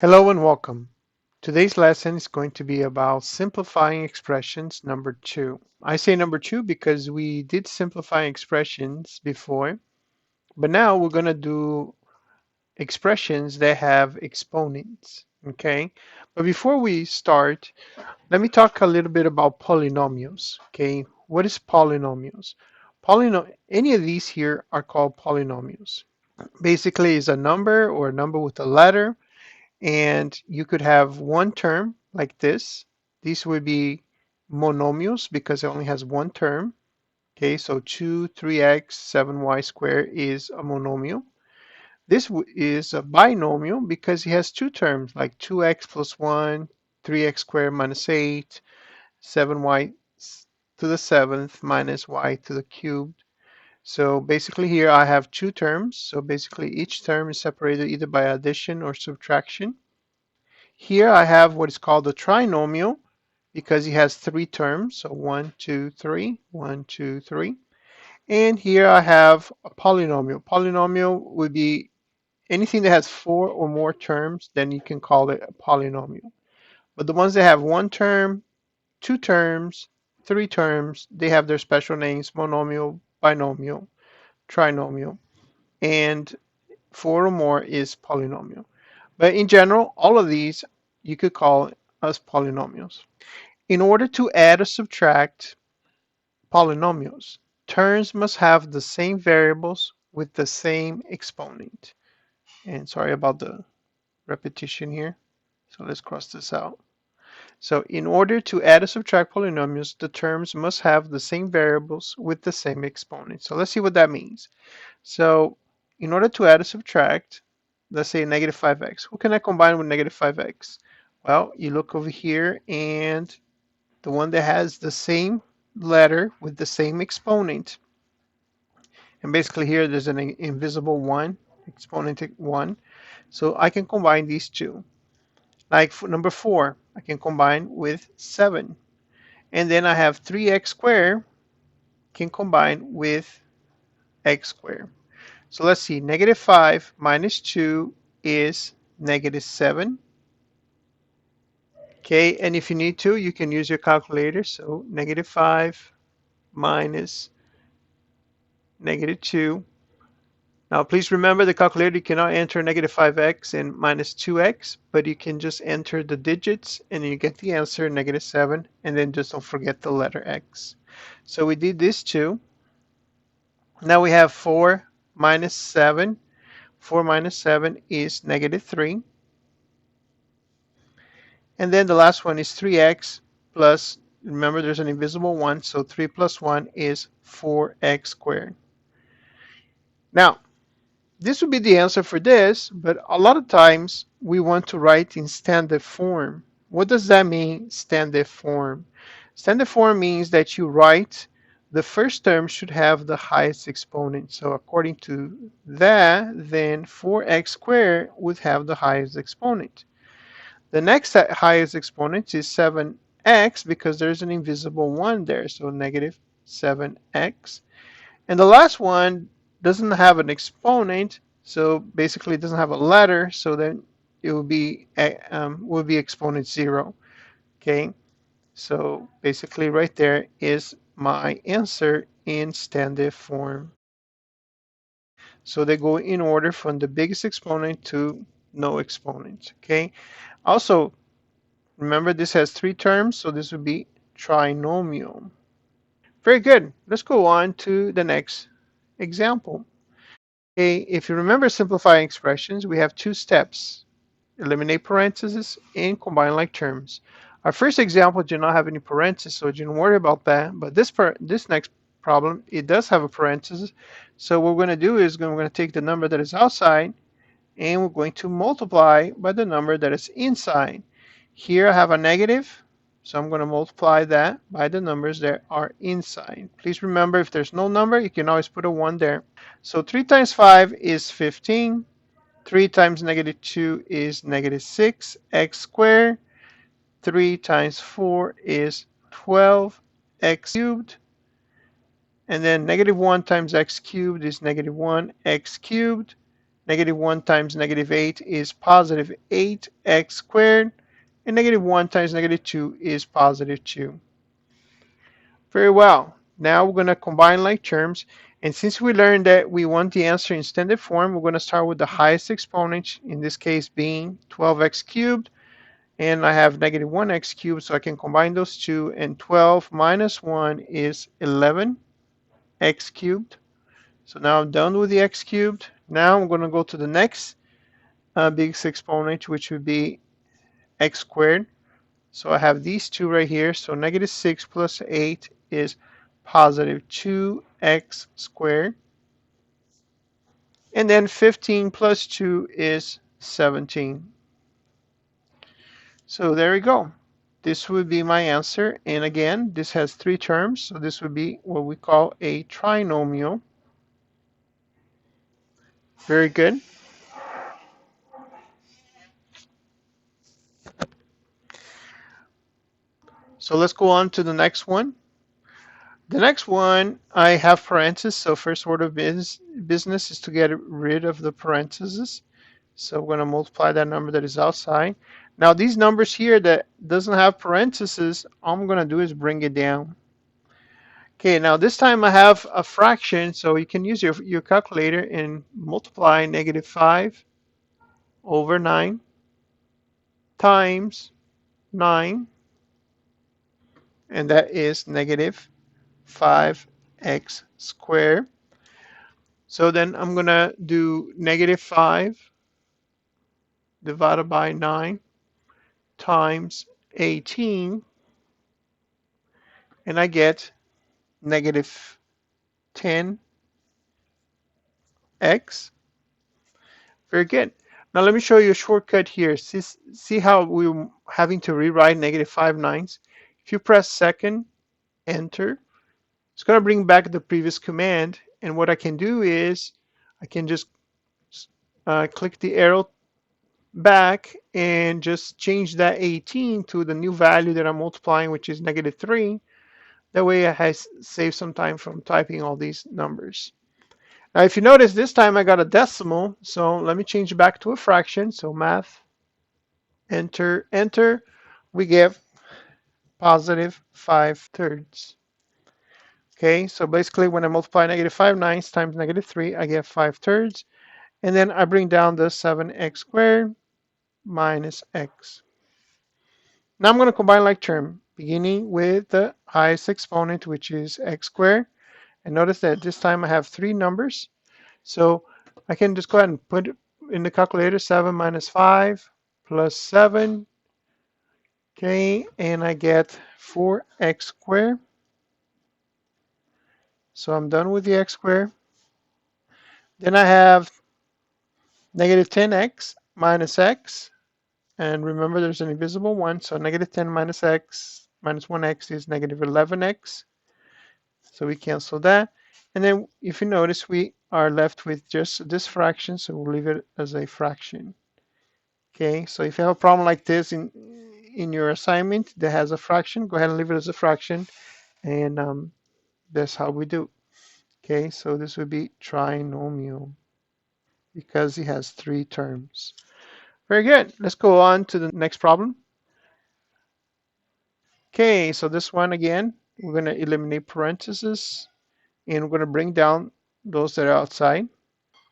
Hello and welcome. Today's lesson is going to be about simplifying expressions number 2. I say number 2 because we did simplifying expressions before, but now we're going to do expressions that have exponents, okay? But before we start, let me talk a little bit about polynomials, okay? What is polynomials? Any of these here are called polynomials. Basically, it's a number or a number with a letter and you could have one term like this. These would be monomials because it only has one term. Okay, so 2, 3x, 7y squared is a monomial. This is a binomial because it has two terms like 2x plus 1, 3x squared minus 8, 7y to the 7th minus y to the cubed. So basically here I have two terms. So basically each term is separated either by addition or subtraction. Here I have what is called a trinomial because it has three terms. So 1, 2, 3, 1, 2, 3. And here I have a polynomial. Polynomial would be anything that has four or more terms, then you can call it a polynomial. But the ones that have one term, two terms, three terms, they have their special names: monomial, binomial, trinomial, and four or more is polynomial. But in general, all of these you could call as polynomials. In order to add or subtract polynomials, terms must have the same variables with the same exponent. And sorry about the repetition here. So let's cross this out. So in order to add or subtract polynomials, the terms must have the same variables with the same exponent. So let's see what that means. So in order to add or subtract, let's say negative 5x. Who can I combine with negative 5x? Well, you look over here and the one that has the same letter with the same exponent. And basically here there's an invisible 1, exponent 1. So I can combine these two. Like for number 4, I can combine with 7. And then I have 3x squared can combine with x squared. So let's see, negative 5 minus 2 is negative 7. Okay, and if you need to, you can use your calculator. So negative 5 minus negative 2. Now, please remember the calculator, you cannot enter negative 5x and minus 2x, but you can just enter the digits and you get the answer, negative 7, and then just don't forget the letter x. So we did this too. Now we have 4 minus 7. 4 minus 7 is negative 3. And then the last one is 3x plus, remember there's an invisible 1, so 3 plus 1 is 4x squared. Now, this would be the answer for this, but a lot of times we want to write in standard form. What does that mean, standard form? Standard form means that you write the first term should have the highest exponent. So according to that, then 4x squared would have the highest exponent. The next highest exponent is 7x because there's an invisible 1 there, so negative 7x. And the last one doesn't have an exponent, so basically it doesn't have a letter, so then it will be exponent 0. Okay, so basically right there is my answer in standard form. So they go in order from the biggest exponent to no exponent. Okay, also remember this has three terms, so this would be trinomial. Very good. Let's go on to the next example. Okay, if you remember simplifying expressions, we have two steps: eliminate parentheses and combine like terms. Our first example did not have any parentheses, so don't worry about that. But this next problem, it does have a parenthesis. So what we're going to do is we're going to take the number that is outside and we're going to multiply by the number that is inside. Here I have a negative, so I'm going to multiply that by the numbers that are inside. Please remember, if there's no number, you can always put a 1 there. So 3 times 5 is 15. 3 times negative 2 is negative 6x squared. 3 times 4 is 12x cubed. And then negative 1 times x cubed is negative 1x cubed. Negative 1 times negative 8 is positive 8x squared. And negative 1 times negative 2 is positive 2. Very well. Now we're going to combine like terms. And since we learned that we want the answer in standard form, we're going to start with the highest exponent, in this case being 12x cubed. And I have negative 1x cubed, so I can combine those two. And 12 minus 1 is 11x cubed. So now I'm done with the x cubed. Now I'm going to go to the next biggest exponent, which would be x squared. So I have these two right here. So negative 6 plus 8 is positive 2x squared. And then 15 plus 2 is 17. So there we go. This would be my answer. And again, this has three terms. So this would be what we call a trinomial. Very good. So let's go on to the next one. The next one, I have parentheses. So first order of business is to get rid of the parentheses. So we're going to multiply that number that is outside. Now these numbers here that doesn't have parentheses, all I'm going to do is bring it down. Okay, now this time I have a fraction, so you can use your calculator and multiply negative 5 over 9 times 9, and that is negative 5x squared. So then I'm going to do negative 5 divided by 9 times 18, and I get negative 10x. Very good. Now let me show you a shortcut here. See how we're having to rewrite negative 5 nines? If you press second, enter, it's going to bring back the previous command. And what I can do is I can just click the arrow back and just change that 18 to the new value that I'm multiplying, which is negative 3. That way I have saved some time from typing all these numbers. Now if you notice, this time I got a decimal, so let me change it back to a fraction. So math, enter, enter, we get positive 5/3. Okay, so basically when I multiply negative 5 nines times negative 3, I get 5/3. And then I bring down the 7x squared minus x. Now I'm going to combine like term, beginning with the highest exponent, which is x squared. And notice that this time I have three numbers. So I can just go ahead and put in the calculator 7 minus 5 plus 7. Okay, and I get 4x squared. So I'm done with the x squared. Then I have negative 10x minus x. And remember, there's an invisible one. So negative 10 minus x minus 1x is negative 11x. So we cancel that. And then if you notice, we are left with just this fraction. So we'll leave it as a fraction. Okay, so if you have a problem like this in your assignment that has a fraction, go ahead and leave it as a fraction. And that's how we do. Okay, so this would be trinomial because it has three terms. Very good. Let's go on to the next problem. Okay, so this one again, we're going to eliminate parentheses and we're going to bring down those that are outside.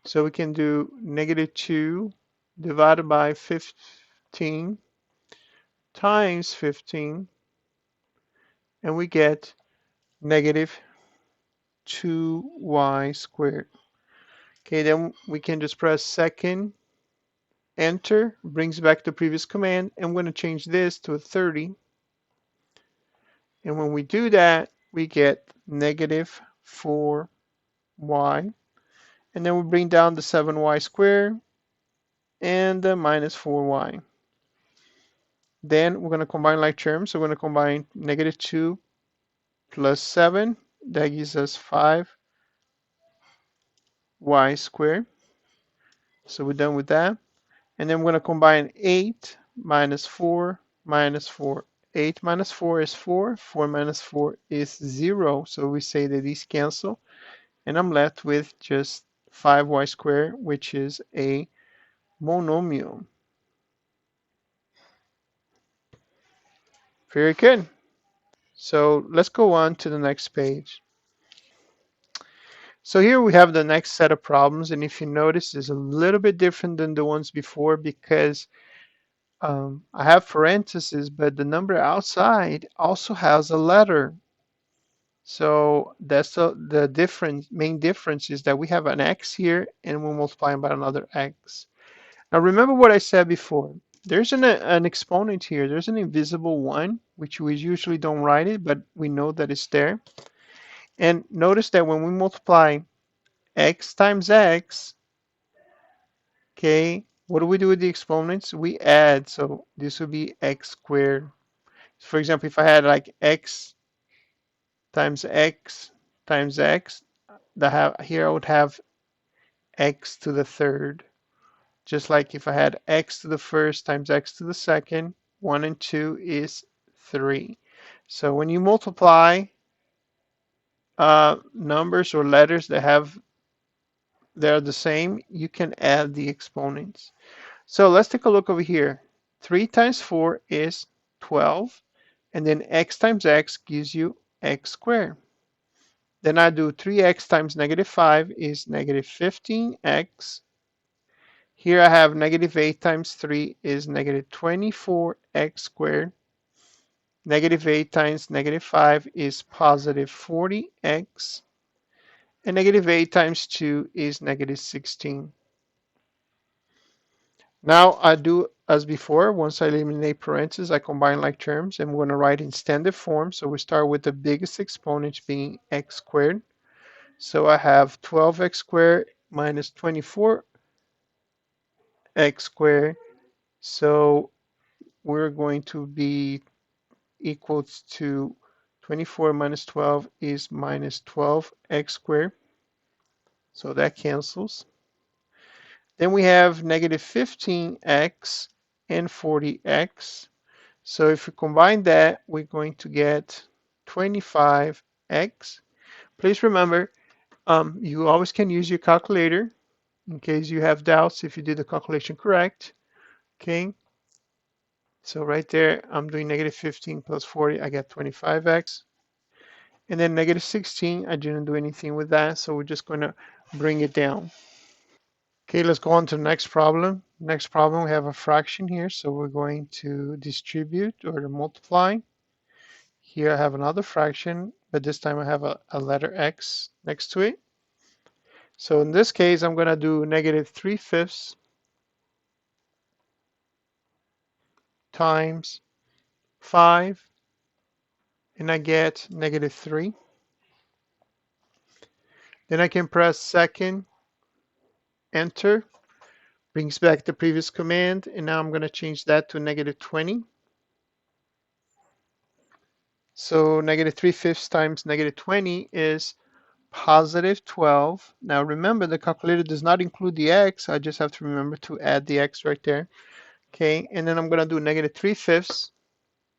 So we can do negative 2 divided by 15 times 15, and we get negative 2y squared. Okay, then we can just press second, enter, brings back the previous command. I'm going to change this to a 30. And when we do that, we get negative 4y. And then we bring down the 7y squared and the minus 4y. Then we're going to combine like terms. So we're going to combine negative 2 plus 7. That gives us 5y squared. So we're done with that. And then we're going to combine 8 minus 4 minus 4. 8 minus 4 is 4. 4 minus 4 is 0. So we say that these cancel. And I'm left with just 5y squared, which is a monomial. Very good. So let's go on to the next page. So here we have the next set of problems, and if you notice, it's a little bit different than the ones before because I have parentheses, but the number outside also has a letter. So that's the difference. Main difference is that we have an x here, and we're multiplying by another x. Now remember what I said before. There's an exponent here. There's an invisible one, which we usually don't write it, but we know that it's there. And notice that when we multiply x times x, okay, what do we do with the exponents? We add. So this would be x squared. For example, if I had like x x times x, here I would have x to the third. Just like if I had x to the first times x to the second, 1 and 2 is 3. So when you multiply numbers or letters they're the same, you can add the exponents. So let's take a look over here. 3 times 4 is 12, and then x times x gives you x squared. Then I do 3x times negative 5 is negative 15x. Here I have negative 8 times 3 is negative 24x squared. Negative 8 times negative 5 is positive 40x. And negative 8 times 2 is negative 16. Now I do as before. Once I eliminate parentheses, I combine like terms, and we're going to write in standard form. So we start with the biggest exponent being x squared. So I have 12x squared minus 24x squared. So we're going to be equals to 24 minus 12 is minus 12x squared. So that cancels. Then we have negative 15x and 40x. So if we combine that, we're going to get 25x. Please remember, you always can use your calculator in case you have doubts if you did the calculation correct. Okay, so right there, I'm doing negative 15 plus 40, I get 25x. And then negative 16, I didn't do anything with that, so we're just going to bring it down. Okay, let's go on to the next problem. Next problem, we have a fraction here, so we're going to distribute or to multiply. Here I have another fraction, but this time I have a letter x next to it. So in this case, I'm going to do negative 3/5 times 5, and I get negative 3. Then I can press second, enter, brings back the previous command, and now I'm going to change that to negative 20. So negative 3/5 times negative 20 is positive 12. Now remember, the calculator does not include the x. I just have to remember to add the x right there. Okay, and then I'm going to do negative 3/5.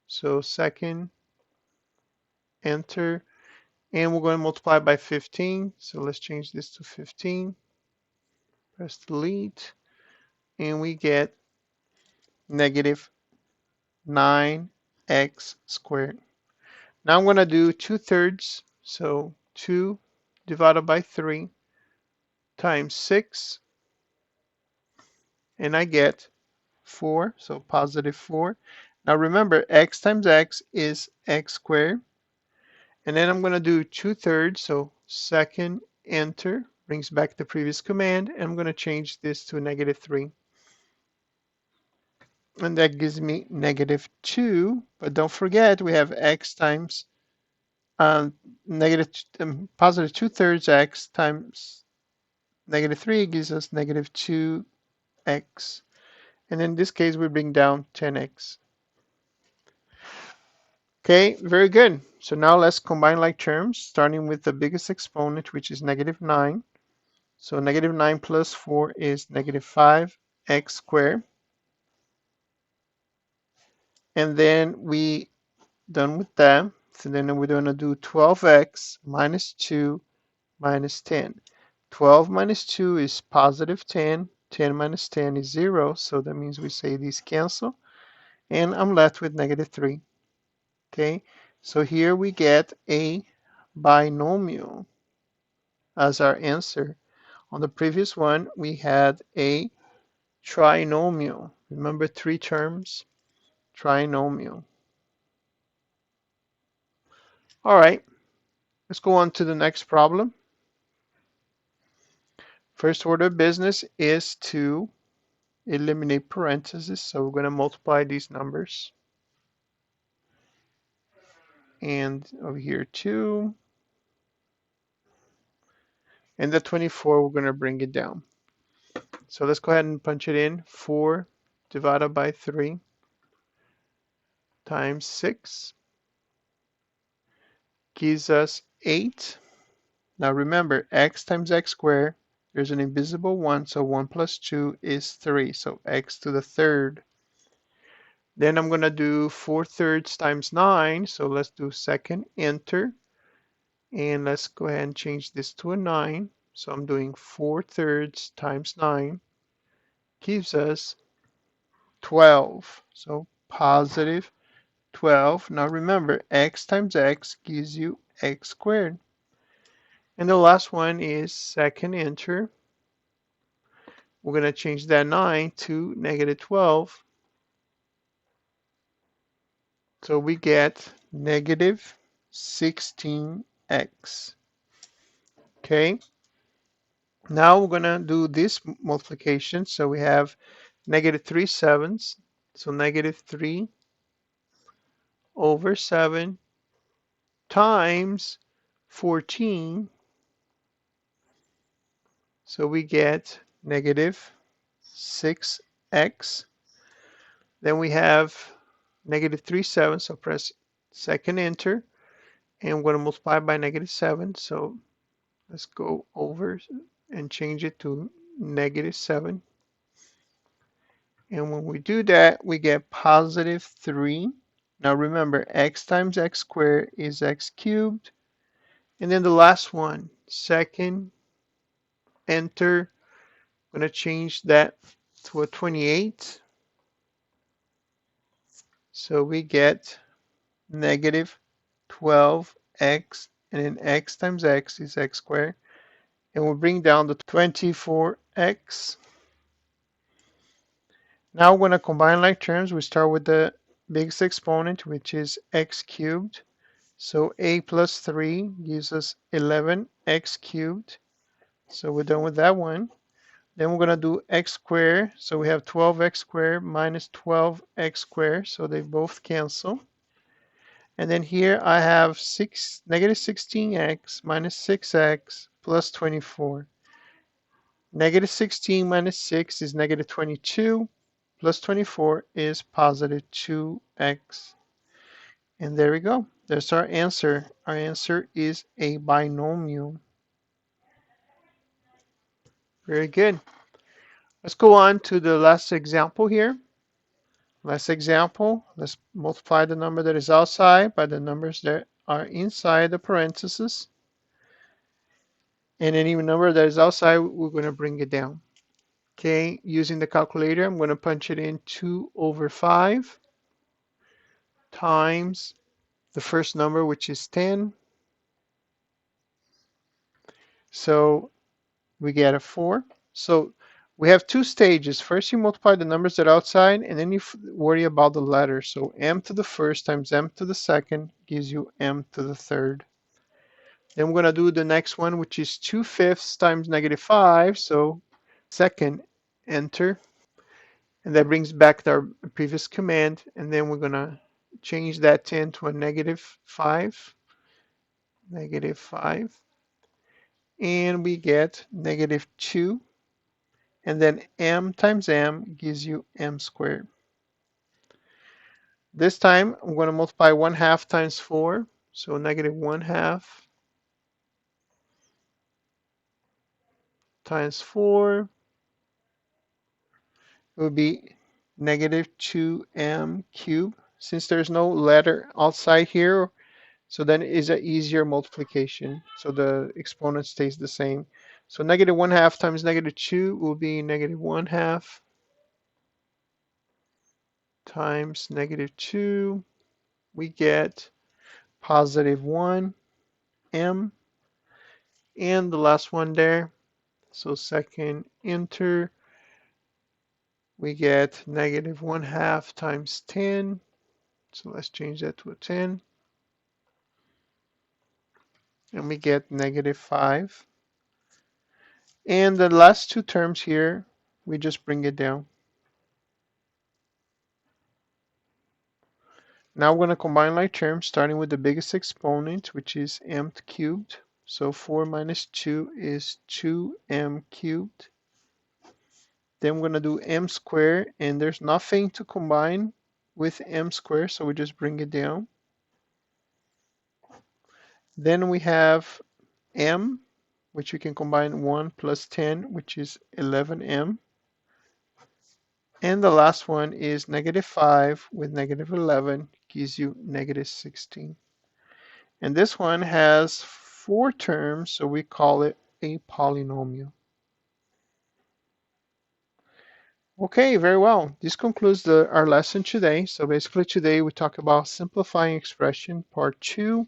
So second, enter, and we're going to multiply by 15. So let's change this to 15. Press delete, and we get negative 9x squared. Now I'm going to do 2/3. So 2 divided by 3 times 6, and I get 4, so positive 4. Now remember, x times x is x squared. And then I'm going to do 2/3, so second, enter, brings back the previous command, and I'm going to change this to negative 3. And that gives me negative 2, but don't forget we have x times negative positive 2/3 x times negative 3 gives us negative 2x. And in this case, we bring down 10x. Okay, very good. So now let's combine like terms, starting with the biggest exponent, which is negative 9. So negative 9 plus 4 is negative 5x squared. And then we done with that. So then we're going to do 12x minus 2 minus 10. 12 minus 2 is positive 10. 10 minus 10 is 0, so that means we say these cancel. And I'm left with negative 3. Okay, so here we get a binomial as our answer. On the previous one, we had a trinomial. Remember 3 terms? Trinomial. All right, let's go on to the next problem. First order of business is to eliminate parentheses. So we're going to multiply these numbers. And over here 2. And the 24, we're going to bring it down. So let's go ahead and punch it in. 4 divided by 3 times 6 gives us 8. Now remember, x times x squared, there's an invisible 1, so 1 plus 2 is 3, so x to the third. Then I'm going to do 4/3 times 9, so let's do second enter, and let's go ahead and change this to a 9. So I'm doing 4/3 times 9 gives us 12, so positive 12. Now remember, x times x gives you x squared. And the last one is second enter. We're going to change that 9 to negative 12. So we get negative 16x. Okay. Now we're going to do this multiplication. So we have negative 3/7. So negative 3 over 7 times 14. So we get negative 6x. Then we have negative 3/7. So press second enter. And we're going to multiply by negative 7. So let's go over and change it to negative 7. And when we do that, we get positive 3. Now remember, x times x squared is x cubed. And then the last one, second enter. I'm going to change that to a 28. So we get negative 12x, and then x times x is x squared. And we'll bring down the 24x. Now we're going to combine like terms. We start with the biggest exponent, which is x cubed. So a plus 3 gives us 11x cubed. So we're done with that one. Then we're going to do x squared. So we have 12x squared minus 12x squared. So they both cancel. And then here I have negative 16x minus 6x plus 24. Negative 16 minus 6 is negative 22. Plus 24 is positive 2x. And there we go. There's our answer. Our answer is a binomial. Very good. Let's go on to the last example here. Last example, let's multiply the number that is outside by the numbers that are inside the parentheses. And any number that is outside, we're going to bring it down. Okay, using the calculator, I'm going to punch it in 2 over 5 times the first number, which is 10. So we get a 4. So we have 2 stages. First, you multiply the numbers that are outside, and then you worry about the letters. So m to the first times m to the second gives you m to the third. Then we're going to do the next one, which is 2/5 times negative 5. So second, enter. And that brings back our previous command. And then we're going to change that 10 to a negative 5. Negative 5. And we get negative 2. And then m times m gives you m squared. This time, I'm going to multiply 1/2 times 4. So negative 1/2 times 4 will be negative 2m cubed. Since there's no letter outside here, so then it is an easier multiplication. So the exponent stays the same. So negative 1/2 times negative 2 will be negative 1/2 times negative 2. We get positive 1m. And the last one there. So second enter, we get negative 1/2 times 10. So let's change that to a 10. And we get negative 5. And the last two terms here, we just bring it down. Now we're going to combine like terms, starting with the biggest exponent, which is m cubed. So 4 minus 2 is 2m cubed. Then we're going to do m squared, and there's nothing to combine with m squared, so we just bring it down. Then we have m, which we can combine 1 plus 10, which is 11m. And the last one is negative 5 with negative 11 gives you negative 16. And this one has 4 terms, so we call it a polynomial. Okay, very well. This concludes our lesson today. So basically today we talk about simplifying expression, part 2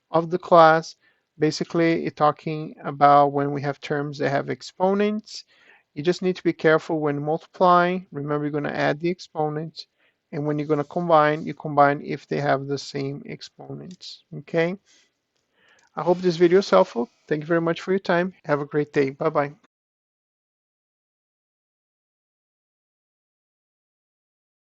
of the class. Basically, it's talking about when we have terms that have exponents. You just need to be careful when multiplying. Remember, you're going to add the exponents. And when you're going to combine, you combine if they have the same exponents. Okay? I hope this video is helpful. Thank you very much for your time. Have a great day. Bye-bye.